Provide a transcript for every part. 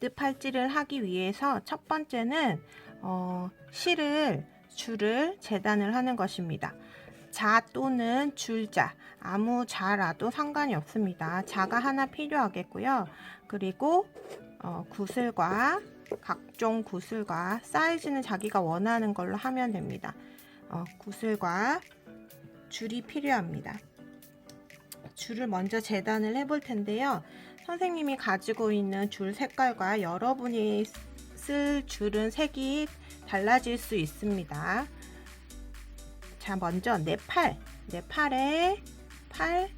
매듭 팔찌를 하기 위해서 첫 번째는 줄을 재단을 하는 것입니다. 자 또는 줄자, 아무 자라도 상관이 없습니다. 자가 하나 필요하겠고요. 그리고 구슬과 각종 구슬과 사이즈는 자기가 원하는 걸로 하면 됩니다. 구슬과 줄이 필요합니다. 줄을 먼저 재단을 해 볼 텐데요. 선생님이 가지고 있는 줄 색깔과 여러분이 쓸 줄은 색이 달라질 수 있습니다. 자, 먼저 내 팔에 팔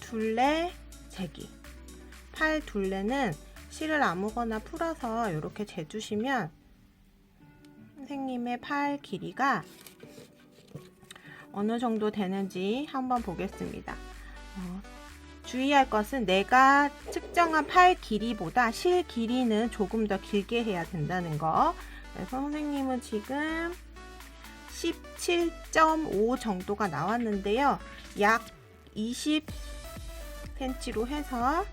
둘레 재기. 팔 둘레는 실을 아무거나 풀어서 이렇게 재주시면 선생님의 팔 길이가 어느 정도 되는지 한번 보겠습니다. 주의할 것은 내가 측정한 팔 길이보다 실 길이는 조금 더 길게 해야 된다는 거. 그래서 선생님은 지금 17.5 정도가 나왔는데요. 약 20cm로 해서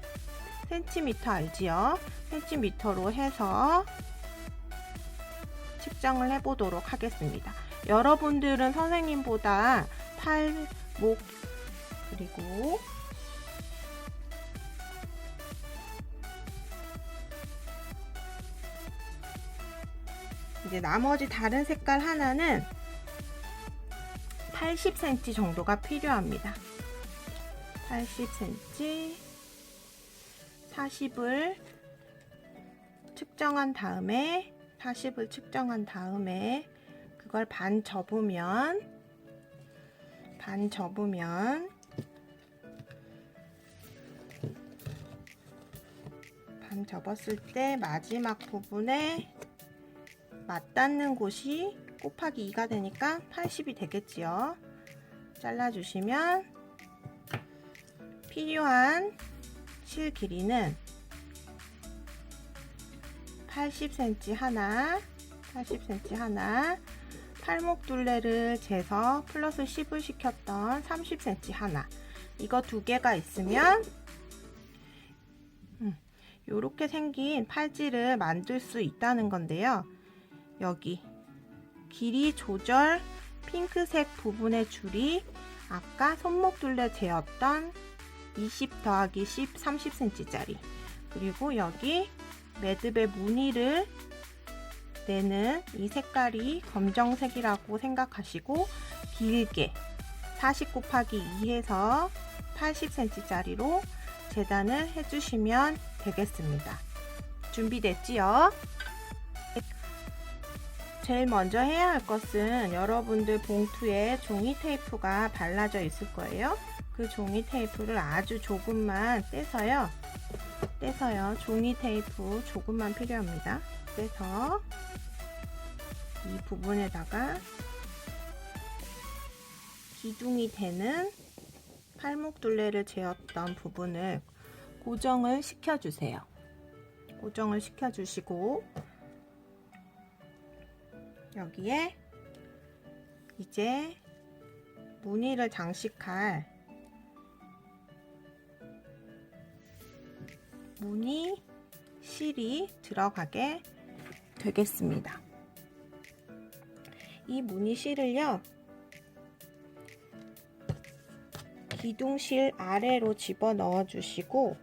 센티미터 알지요? 센티미터로 해서 측정을 해보도록 하겠습니다. 여러분들은 선생님보다 팔, 목, 그리고 이제 나머지 다른 색깔 하나는 80cm 정도가 필요합니다. 80cm 40을 측정한 다음에 그걸 반 접으면 반 접었을 때 마지막 부분에 맞닿는 곳이 곱하기 2가 되니까 80이 되겠지요. 잘라주시면 필요한 실 길이는 80cm 하나, 팔목 둘레를 재서 플러스 10을 시켰던 30cm 하나. 이거 두 개가 있으면 이렇게 생긴 팔찌를 만들 수 있다는 건데요. 여기 길이 조절 핑크색 부분의 줄이 아까 손목 둘레 재었던 20 더하기 10 30cm 짜리, 그리고 여기 매듭의 무늬를 내는 이 색깔이 검정색이라고 생각하시고 길게 40 곱하기 2 해서 80cm 짜리로 재단을 해주시면 되겠습니다. 준비됐지요? 제일 먼저 해야 할 것은 여러분들 봉투에 종이 테이프가 발라져 있을 거예요. 그 종이 테이프를 아주 조금만 떼서요. 종이 테이프 조금만 필요합니다. 떼서 이 부분에다가 기둥이 되는 팔목 둘레를 재었던 부분을 고정을 시켜주세요. 고정을 시켜주시고 여기에 이제 무늬를 장식할 무늬 실이 들어가게 되겠습니다. 이 무늬 실을요, 기둥실 아래로 집어 넣어 주시고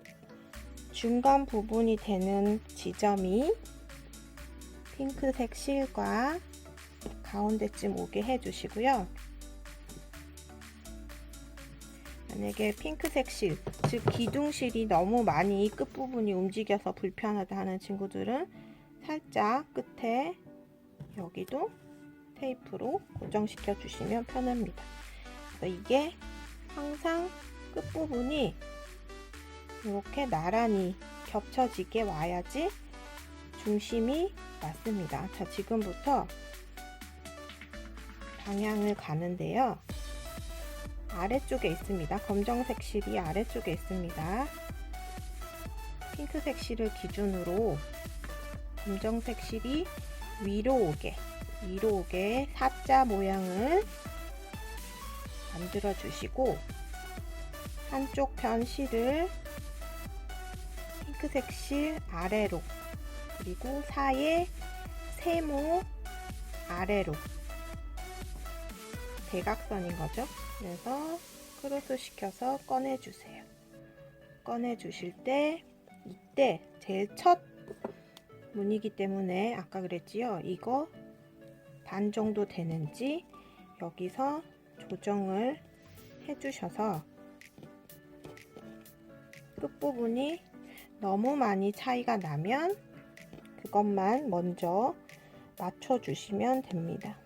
중간 부분이 되는 지점이 핑크색 실과 가운데쯤 오게 해주시고요. 만약에 핑크색 실, 즉 기둥실이 너무 많이 끝부분이 움직여서 불편하다 하는 친구들은 살짝 끝에 여기도 테이프로 고정시켜 주시면 편합니다. 그래서 이게 항상 끝부분이 이렇게 나란히 겹쳐지게 와야지 중심이 맞습니다. 자, 지금부터 방향을 가는데요. 아래쪽에 있습니다. 검정색 실이 아래쪽에 있습니다. 핑크색 실을 기준으로 검정색 실이 위로 오게 사자 모양을 만들어 주시고 한쪽 편 실을 핑크색 실 아래로, 그리고 사이에 세모 아래로 대각선인 거죠. 그래서 크로스 시켜서 꺼내 주세요. 꺼내 주실 때 이때 제일 첫 문이기 때문에 아까 그랬지요. 이거 반 정도 되는지 여기서 조정을 해 주셔서 끝부분이 너무 많이 차이가 나면 그것만 먼저 맞춰 주시면 됩니다.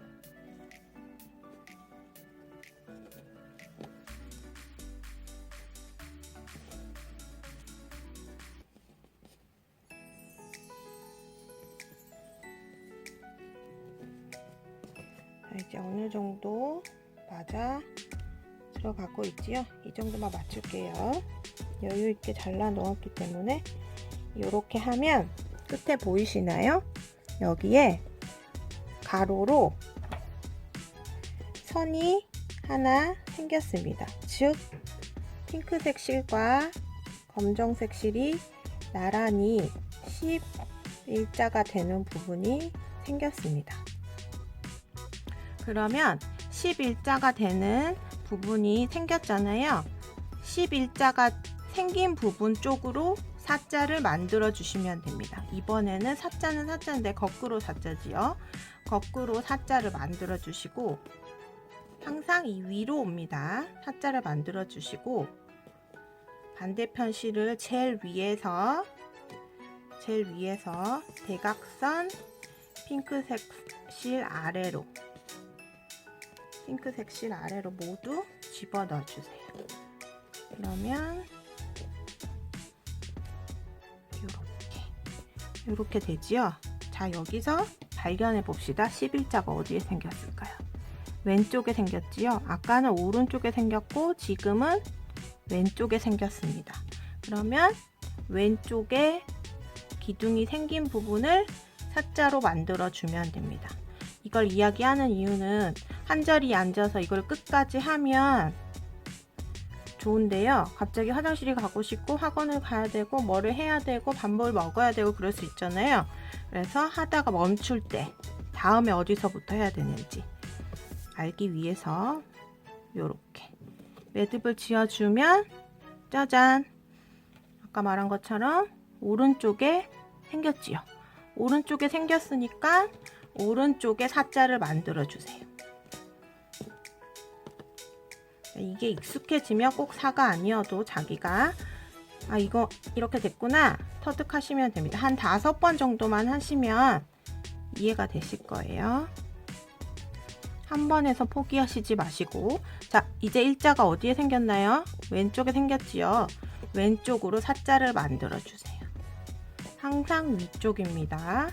이제 어느 정도 맞아 들어가고 있지요. 이 정도만 맞출게요. 여유 있게 잘라 넣었기 때문에 이렇게 하면 끝에 보이시나요? 여기에 가로로 선이 하나 생겼습니다. 즉 핑크색 실과 검정색 실이 나란히 11자가 되는 부분이 생겼습니다. 그러면 11자가 되는 부분이 생겼잖아요. 11자가 생긴 부분 쪽으로 사자를 만들어 주시면 됩니다. 이번에는 사자는 사자인데 거꾸로 사자지요. 거꾸로 사자를 만들어 주시고 항상 이 위로 옵니다. 사자를 만들어 주시고 반대편 실을 제일 위에서 대각선 핑크색 실 아래로 모두 집어넣어 주세요. 그러면 이렇게 되지요. 자, 여기서 발견해 봅시다. 11자가 어디에 생겼을까요? 왼쪽에 생겼지요. 아까는 오른쪽에 생겼고 지금은 왼쪽에 생겼습니다. 그러면 왼쪽에 기둥이 생긴 부분을 사자로 만들어 주면 됩니다. 이걸 이야기하는 이유는 한 자리에 앉아서 이걸 끝까지 하면 좋은데요. 갑자기 화장실이 가고 싶고 학원을 가야 되고 뭐를 해야 되고 밥을 먹어야 되고 그럴 수 있잖아요. 그래서 하다가 멈출 때 다음에 어디서부터 해야 되는지 알기 위해서 이렇게 매듭을 지어주면 짜잔! 아까 말한 것처럼 오른쪽에 생겼지요. 오른쪽에 생겼으니까 오른쪽에 사자를 만들어 주세요. 이게 익숙해지면 꼭 사가 아니어도 자기가 이거 이렇게 됐구나 터득하시면 됩니다. 한 5번 정도만 하시면 이해가 되실 거예요. 한 번에서 포기하시지 마시고. 자, 이제 일자가 어디에 생겼나요? 왼쪽에 생겼지요. 왼쪽으로 사자를 만들어 주세요. 항상 위쪽입니다.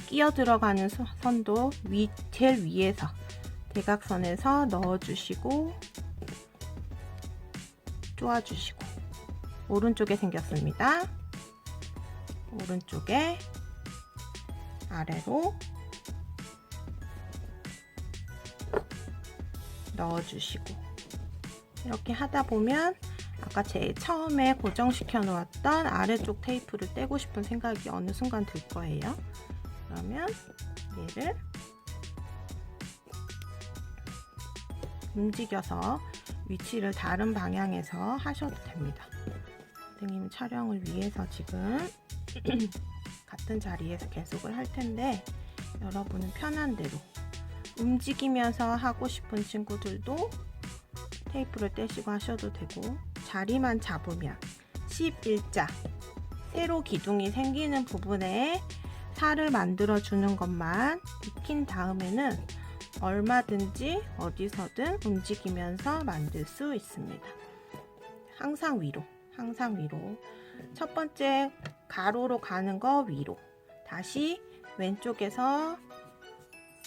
끼어 들어가는 선도 제일 위에서 대각선에서 넣어주시고 쪼아주시고 오른쪽에 생겼습니다. 오른쪽에 아래로 넣어주시고 이렇게 하다 보면 아까 제일 처음에 고정시켜 놓았던 아래쪽 테이프를 떼고 싶은 생각이 어느 순간 들 거예요. 그러면 얘를 움직여서 위치를 다른 방향에서 하셔도 됩니다. 선생님 촬영을 위해서 지금 같은 자리에서 계속을 할 텐데 여러분은 편한 대로 움직이면서 하고 싶은 친구들도 테이프를 떼시고 하셔도 되고 자리만 잡으면 11자 세로 기둥이 생기는 부분에 살을 만들어 주는 것만 익힌 다음에는 얼마든지 어디서든 움직이면서 만들 수 있습니다. 항상 위로 첫 번째 가로로 가는 거 위로, 다시 왼쪽에서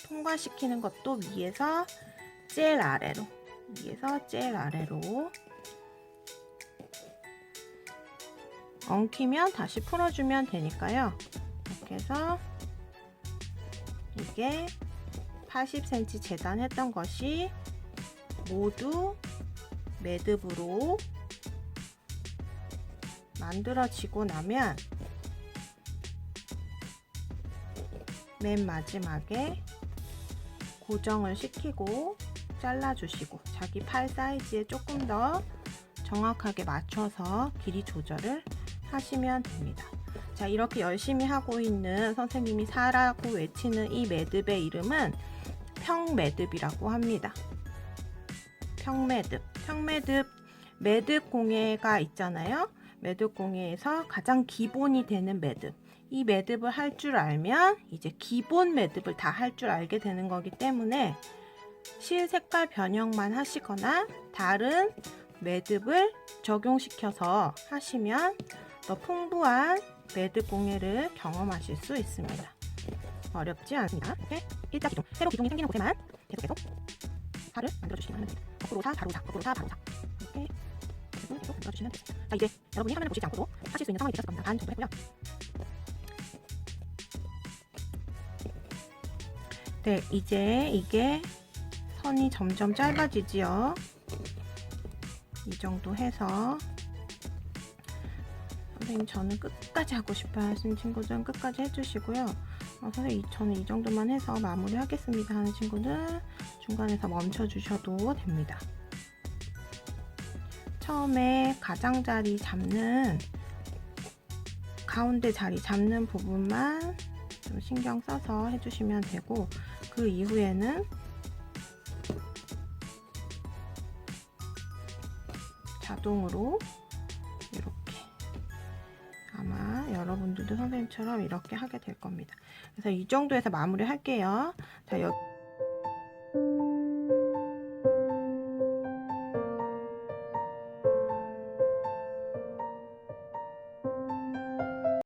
통과시키는 것도 위에서 제일 아래로, 엉키면 다시 풀어주면 되니까요. 이렇게 해서 이게 80cm 재단했던 것이 모두 매듭으로 만들어지고 나면 맨 마지막에 고정을 시키고 잘라주시고 자기 팔 사이즈에 조금 더 정확하게 맞춰서 길이 조절을 하시면 됩니다. 자, 이렇게 열심히 하고 있는 선생님이 사라고 외치는 이 매듭의 이름은 평매듭이라고 합니다. 평매듭. 매듭 공예가 있잖아요. 매듭 공예에서 가장 기본이 되는 매듭. 이 매듭을 할 줄 알면 이제 기본 매듭을 다 할 줄 알게 되는 거기 때문에 실 색깔 변형만 하시거나 다른 매듭을 적용시켜서 하시면 더 풍부한 매듭 공예를 경험하실 수 있습니다. 어렵지 않습니다. 이렇게 일자 기둥, 새로 기둥이 생기는 곳에만 계속 팔을 만들어주시면 합니다. 거꾸로 사, 바로 사, 거꾸로 사, 바로 사. 이렇게 계속 만들어주시면 됩니다. 자, 이제 여러분이 화면을 보시지 않고도 하실 수 있는 상황이 되셨을 겁니다. 반 정도 했고요. 네, 이제 이게 선이 점점 짧아지지요. 이 정도 해서 선생님 저는 끝까지 하고 싶어 하시는 친구들은 끝까지 해주시고요. 선생님 저는 이 정도만 해서 마무리 하겠습니다 하는 친구는 중간에서 멈춰 주셔도 됩니다. 처음에 가장자리 잡는 가운데 자리 잡는 부분만 좀 신경 써서 해주시면 되고 그 이후에는 자동으로 이렇게 아마 여러분들도 선생님처럼 이렇게 하게 될 겁니다. 그래서 이 정도에서 마무리 할게요. 자, 여기